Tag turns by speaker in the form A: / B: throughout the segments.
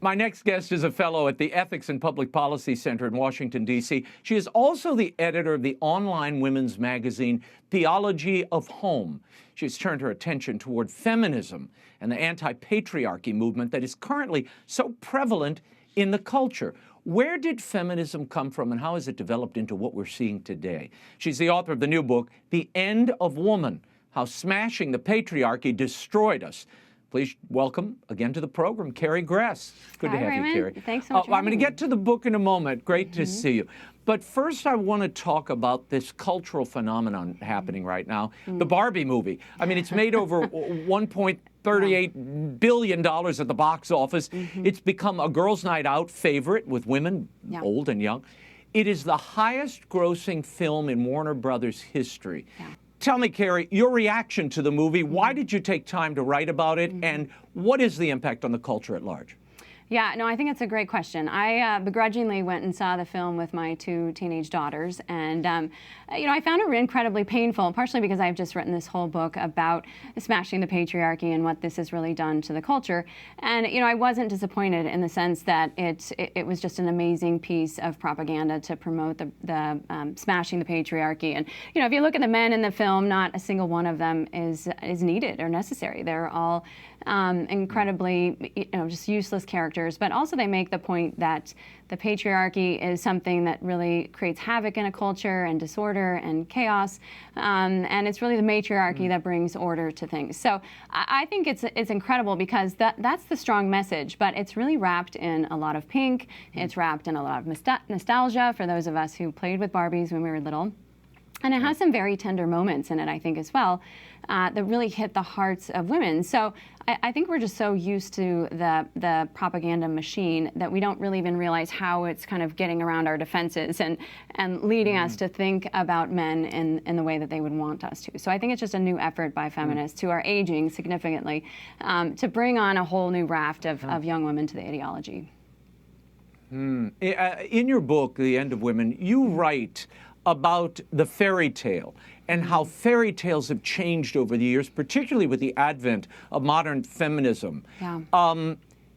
A: My next guest is a fellow at the Ethics and Public Policy Center in Washington, D.C. She is also the editor of the online women's magazine, Theology of Home. She's turned her attention toward feminism and the anti-patriarchy movement that is currently so prevalent in the culture. Where did feminism come from, and how has it developed into what we're seeing today? She's the author of the new book, The End of Woman: How Smashing the Patriarchy Destroyed Us. Please welcome again to the program, Carrie Gress. Good to have
B: Raymond.
A: you, Carrie.
B: Thanks so much.
A: I'm going to get to the book in a moment. Great to see you. But first, I want to talk about this cultural phenomenon happening right now, the Barbie movie. I mean, it's made over $1.38 billion at the box office. It's become a girls' night out favorite with women, old and young. It is the highest grossing film in Warner Brothers history. Tell me, Carrie, your reaction to the movie. Why did you take time to write about it, and what is the impact on the culture at large?
B: Yeah, no, I think it's a great question. I begrudgingly went and saw the film with my two teenage daughters, and I found it incredibly painful, partially because I've just written this whole book about smashing the patriarchy and what this has really done to the culture. And I wasn't disappointed in the sense that it was just an amazing piece of propaganda to promote the smashing the patriarchy. And if you look at the men in the film, not a single one of them is needed or necessary. They're all incredibly just useless characters, but also they make the point that the patriarchy is something that really creates havoc in a culture and disorder and chaos, and it's really the matriarchy that brings order to things. So I think it's incredible because that's the strong message, but it's really wrapped in a lot of pink. It's wrapped in a lot of nostalgia for those of us who played with Barbies when we were little. And it has some very tender moments in it, I think, as well, that really hit the hearts of women. So I think we're just so used to the propaganda machine that we don't really even realize how it's kind of getting around our defenses and leading us to think about men in the way that they would want us to. So I think it's just a new effort by feminists who are aging significantly to bring on a whole new raft of young women to the ideology.
A: In your book, The End of Women, you write about the fairy tale and how fairy tales have changed over the years, particularly with the advent of modern feminism.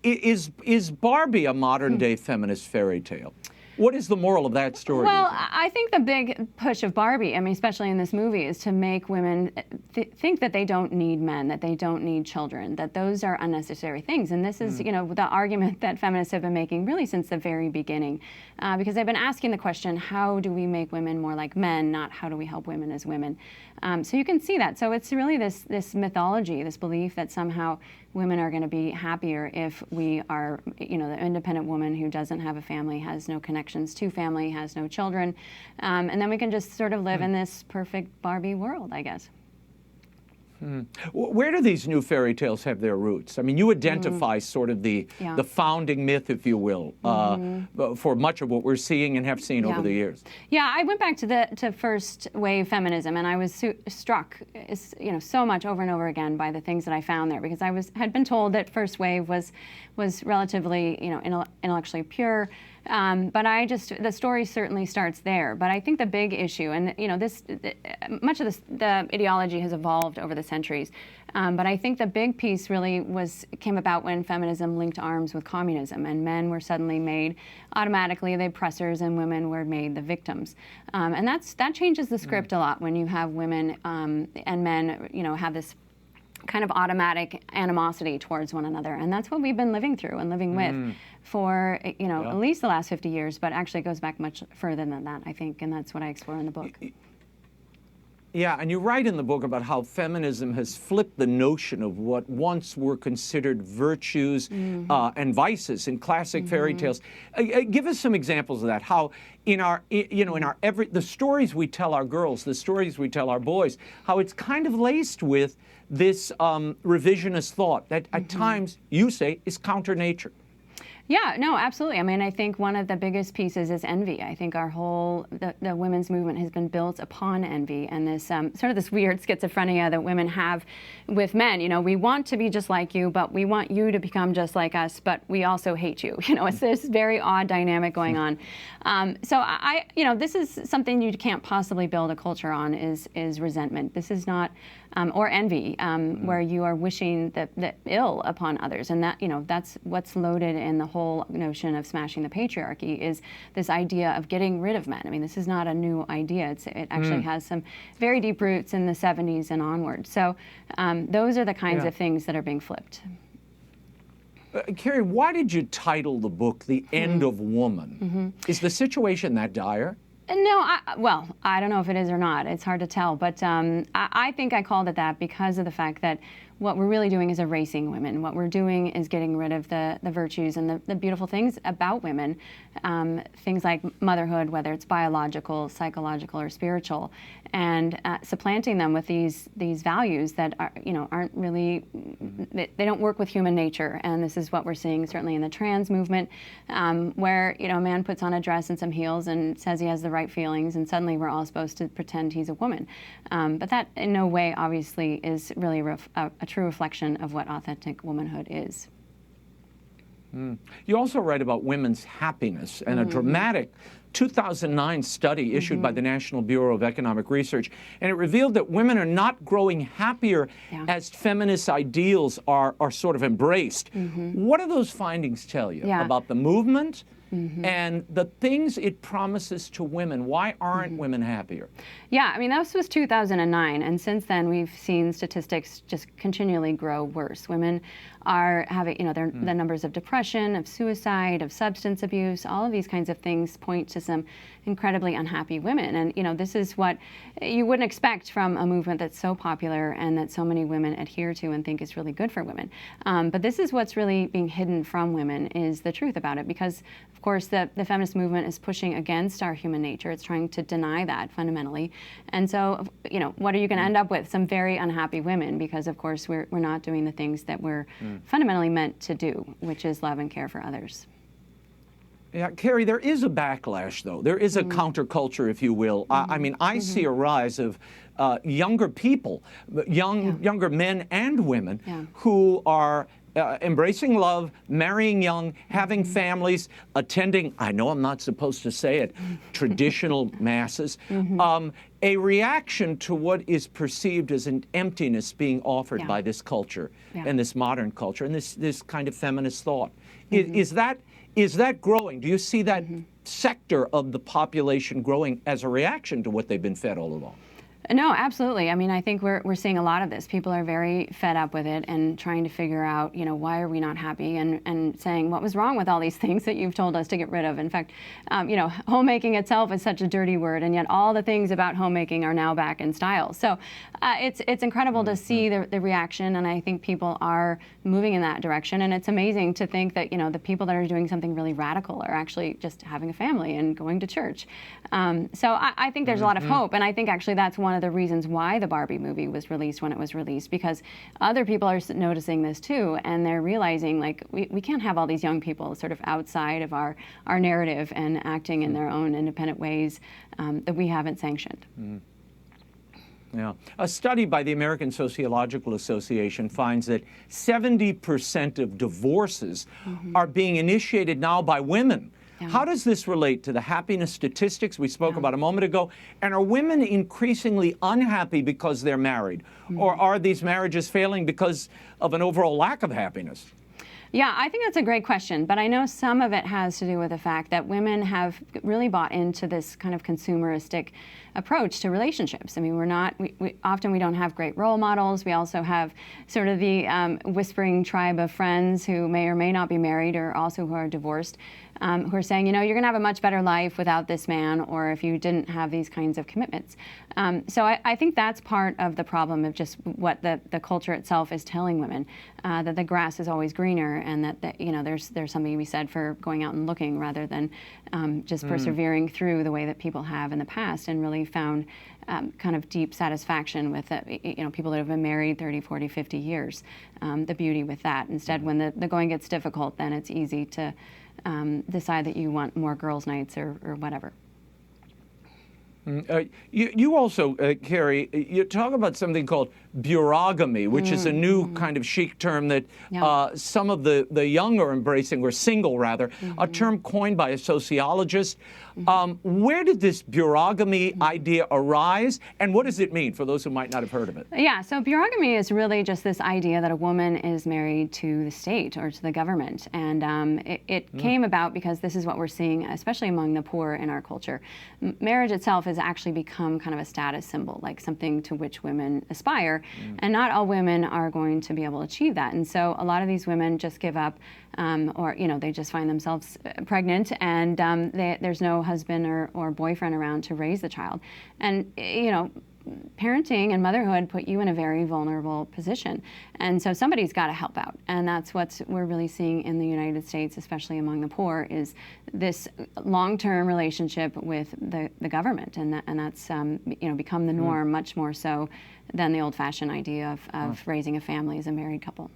A: Is Barbie a modern-day feminist fairy tale? What is the moral of that story?
B: Well, I think the big push of Barbie, I mean, especially in this movie, is to make women think that they don't need men, that they don't need children, that those are unnecessary things. And this is, the argument that feminists have been making really since the very beginning, because they've been asking the question, how do we make women more like men, not how do we help women as women? So you can see that. So it's really this mythology, this belief that somehow women are going to be happier if we are, the independent woman who doesn't have a family, has no connections to family, has no children, and then we can just sort of live in this perfect Barbie world, I guess.
A: Where do these new fairy tales have their roots? I mean, you identify sort of the founding myth, if you will, for much of what we're seeing and have seen over the years. Yeah,
B: I went back to first wave feminism, and I was struck, so much over and over again by the things that I found there, because I had been told that first wave was relatively, intellectually pure. But the story certainly starts there. But I think the big issue, and much of the ideology has evolved over the centuries. But I think the big piece really came about when feminism linked arms with communism, and men were suddenly made automatically the oppressors, and women were made the victims. And that changes the script a lot when you have women and men, have this kind of automatic animosity towards one another, and that's what we've been living through and living with for at least the last 50 years, but actually it goes back much further than that, I think, and that's what I explore in the book.
A: Yeah, and you write in the book about how feminism has flipped the notion of what once were considered virtues and vices in classic fairy tales. Give us some examples of that. How in the stories we tell our girls, the stories we tell our boys, how it's kind of laced with this revisionist thought that at times you say is counter nature.
B: Yeah, no, absolutely. I mean, I think one of the biggest pieces is envy. I think our whole, the women's movement has been built upon envy and this sort of this weird schizophrenia that women have with men. You know, we want to be just like you, but we want you to become just like us, but we also hate you. You know, it's this very odd dynamic going on. So this is something you can't possibly build a culture on is resentment. This is not or envy, where you are wishing the ill upon others. And that, that's what's loaded in the whole notion of smashing the patriarchy, is this idea of getting rid of men. I mean, this is not a new idea. It actually has some very deep roots in the 70s and onward. So those are the kinds of things that are being flipped.
A: Carrie, why did you title the book The End of Woman? Is the situation that dire?
B: No, well, I don't know if it is or not. It's hard to tell. But I think I called it that because of the fact that what we're really doing is erasing women. What we're doing is getting rid of the virtues and the beautiful things about women, things like motherhood, whether it's biological, psychological, or spiritual, and supplanting them with these values that are, aren't really, they don't work with human nature. And this is what we're seeing certainly in the trans movement, where a man puts on a dress and some heels and says he has the right feelings, and suddenly we're all supposed to pretend he's a woman. But that in no way, obviously, is really a true reflection of what authentic womanhood is.
A: You also write about women's happiness and a dramatic 2009 study issued by the National Bureau of Economic Research, and it revealed that women are not growing happier as feminist ideals are sort of embraced. What do those findings tell you about the movement and the things it promises to women? Why aren't women happier?
B: Yeah, I mean, this was 2009, and since then we've seen statistics just continually grow worse. Women are having, the numbers of depression, of suicide, of substance abuse, all of these kinds of things point to some incredibly unhappy women. And, this is what you wouldn't expect from a movement that's so popular and that so many women adhere to and think is really good for women. But this is what's really being hidden from women, is the truth about it, because of course the feminist movement is pushing against our human nature. It's trying to deny that fundamentally. And so, what are you going to end up with? Some very unhappy women, because of course we're not doing the things that we're fundamentally meant to do, which is love and care for others.
A: Yeah, Carrie, there is a backlash, though. There is a counterculture, if you will. I mean, I see a rise of younger people, younger men and women who are embracing love, marrying young, having families, attending, I know I'm not supposed to say it, traditional masses, a reaction to what is perceived as an emptiness being offered by this culture and this modern culture and this kind of feminist thought. Is that growing? Do you see that sector of the population growing as a reaction to what they've been fed all along?
B: No, absolutely. I mean, I think we're seeing a lot of this. People are very fed up with it and trying to figure out, why are we not happy, and saying, what was wrong with all these things that you've told us to get rid of? In fact, homemaking itself is such a dirty word, and yet all the things about homemaking are now back in style. So it's incredible to see the reaction, and I think people are moving in that direction. And it's amazing to think that, the people that are doing something really radical are actually just having a family and going to church. So I think there's a lot of hope, and I think actually that's one of the reasons why the Barbie movie was released when it was released, because other people are noticing this too, and they're realizing, like, we can't have all these young people sort of outside of our narrative and acting in their own independent ways that we haven't sanctioned.
A: Yeah. A study by the American Sociological Association finds that 70% of divorces are being initiated now by women. How does this relate to the happiness statistics we spoke about a moment ago? And are women increasingly unhappy because they're married? Or are these marriages failing because of an overall lack of happiness?
B: Yeah, I think that's a great question, but I know some of it has to do with the fact that women have really bought into this kind of consumeristic approach to relationships. I mean, we often don't have great role models. We also have sort of the whispering tribe of friends who may or may not be married, or also who are divorced, who are saying, you're going to have a much better life without this man, or if you didn't have these kinds of commitments. So I think that's part of the problem of just what the culture itself is telling women, that the grass is always greener, and that there's something to be said for going out and looking rather than just persevering through the way that people have in the past and really found kind of deep satisfaction with people that have been married 30, 40, 50 years, the beauty with that. Instead, when the going gets difficult, then it's easy to decide that you want more girls' nights or whatever.
A: You also, Carrie, you talk about something called buorogamy, which is a new kind of chic term that some of the young are embracing, or single rather, a term coined by a sociologist. Where did this buorogamy idea arise, and what does it mean for those who might not have heard of it?
B: Yeah, so buorogamy is really just this idea that a woman is married to the state or to the government. And it came about because this is what we're seeing, especially among the poor in our culture. Marriage itself has actually become kind of a status symbol, like something to which women aspire. And not all women are going to be able to achieve that. And so a lot of these women just give up, or they just find themselves pregnant, and there's no husband or boyfriend around to raise the child. And parenting and motherhood put you in a very vulnerable position. And so somebody's got to help out. And that's what we're really seeing in the United States, especially among the poor, is this long-term relationship with the government. And that's become the norm, much more so than the old-fashioned idea of raising a family as a married couple.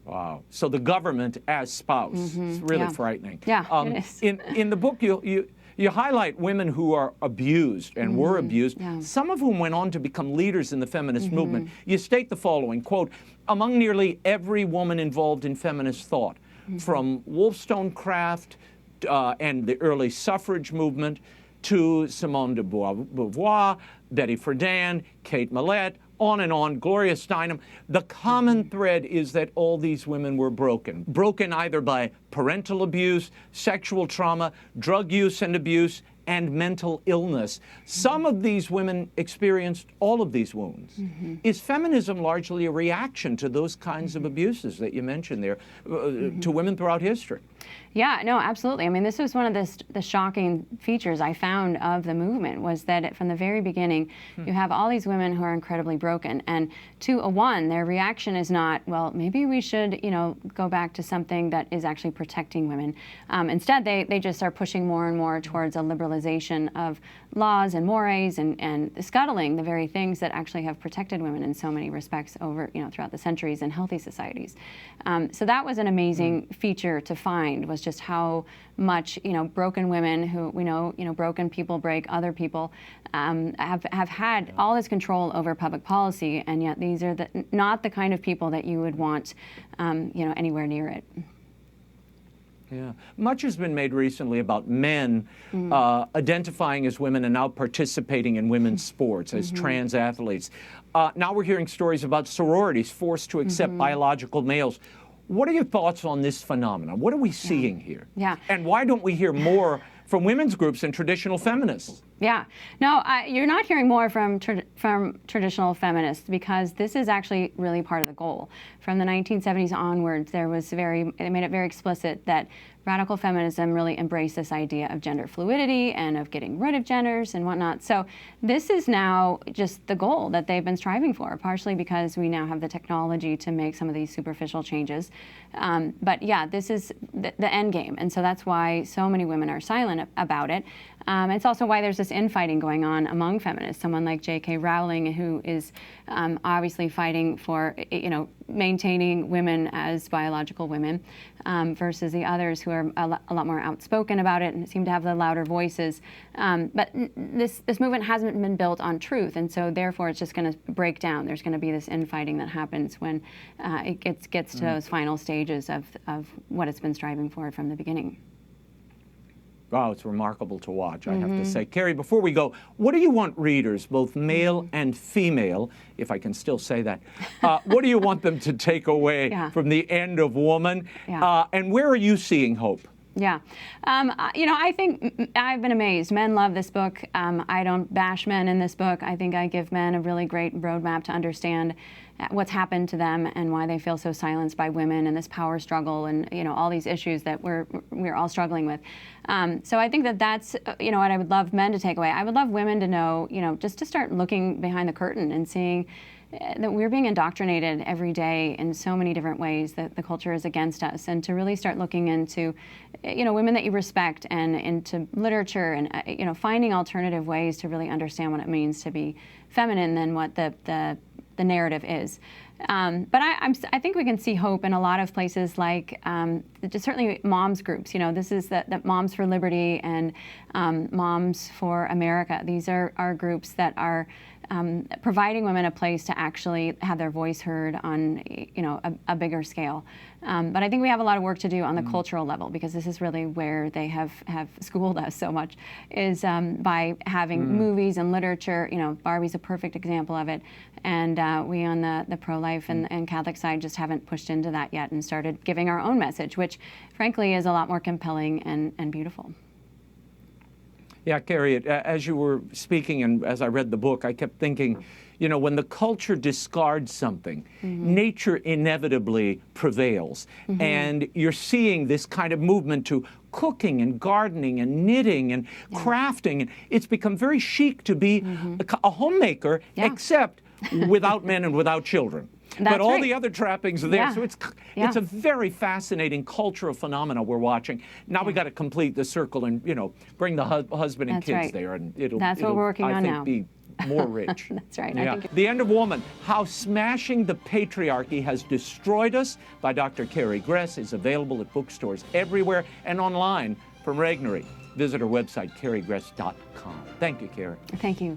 A: Wow. So the government as spouse. It's really frightening.
B: Yeah, it is.
A: In the book, you highlight women who are abused and were abused, some of whom went on to become leaders in the feminist movement. You state the following, quote, among nearly every woman involved in feminist thought, from Wollstonecraft and the early suffrage movement to Simone de Beauvoir, Betty Friedan, Kate Millett, on and on, Gloria Steinem. The common thread is that all these women were broken. Broken either by parental abuse, sexual trauma, drug use and abuse, and mental illness. Some of these women experienced all of these wounds. Is feminism largely a reaction to those kinds of abuses that you mentioned there, to women throughout history?
B: Yeah, no, absolutely. I mean, this was one of the shocking features I found of the movement, was that from the very beginning, you have all these women who are incredibly broken. And to a one, their reaction is not, well, maybe we should, go back to something that is actually protecting women. Instead, they just are pushing more and more towards a liberalization of laws and mores and scuttling the very things that actually have protected women in so many respects over, throughout the centuries in healthy societies. So that was an amazing feature to find, was just how much broken women who we know broken people break other people have had all this control over public policy, and yet these are not the kind of people that you would want anywhere near it.
A: Yeah. Much has been made recently about men identifying as women and now participating in women's sports as trans athletes. Now we're hearing stories about sororities forced to accept biological males. What are your thoughts on this phenomenon? What are we seeing here?
B: Yeah.
A: And why don't we hear more from women's groups and traditional feminists?
B: Yeah. No, you're not hearing more from traditional feminists, because this is actually really part of the goal. From the 1970s onwards, it made it very explicit that radical feminism really embraced this idea of gender fluidity and of getting rid of genders and whatnot. So this is now just the goal that they've been striving for, partially because we now have the technology to make some of these superficial changes. But yeah, this is the end game. And so that's why so many women are silent about it. It's also why there's this infighting going on among feminists. Someone like J.K. Rowling, who is obviously fighting for, maintaining women as biological women, versus the others who are a lot more outspoken about it and seem to have the louder voices. But this movement hasn't been built on truth, and so therefore it's just going to break down. There's going to be this infighting that happens when it gets to those final stages of what it's been striving for from the beginning.
A: Wow, it's remarkable to watch, I have to say. Carrie, before we go, what do you want readers, both male and female, if I can still say that, what do you want them to take away from the end of Woman? And where are you seeing hope?
B: Yeah. I think I've been amazed. Men love this book. I don't bash men in this book. I think I give men a really great roadmap to understand what's happened to them and why they feel so silenced by women and this power struggle and, all these issues that we're all struggling with. So I think that's, what I would love men to take away. I would love women to know, just to start looking behind the curtain and seeing that we're being indoctrinated every day in so many different ways, that the culture is against us, and to really start looking into, women that you respect and into literature and, finding alternative ways to really understand what it means to be feminine than what the narrative is. But I think we can see hope in a lot of places, like just certainly moms groups. You know, this is the Moms for Liberty and Moms for America. These are groups that are providing women a place to actually have their voice heard on, you know, a bigger scale. But I think we have a lot of work to do on the cultural level, because this is really where they have schooled us so much, is by having movies and literature. You know, Barbie's a perfect example of it. And we on the pro-life and Catholic side just haven't pushed into that yet and started giving our own message, which frankly is a lot more compelling and beautiful.
A: Yeah, Carrie, as you were speaking and as I read the book, I kept thinking, you know, when the culture discards something, nature inevitably prevails. And you're seeing this kind of movement to cooking and gardening and knitting and crafting. And it's become very chic to be a homemaker, except without men and without children. But all the other trappings are there. So it's a very fascinating cultural phenomena we're watching. Now we got to complete the circle and, you know, bring the husband and kids there, and it'll
B: what we're working on now.
A: Be more rich.
B: That's right.
A: Yeah. The End of Woman: How Smashing the Patriarchy Has Destroyed Us by Dr. Carrie Gress is available at bookstores everywhere and online from Regnery. Visit her website, carriegress.com. Thank you, Carrie.
B: Thank you.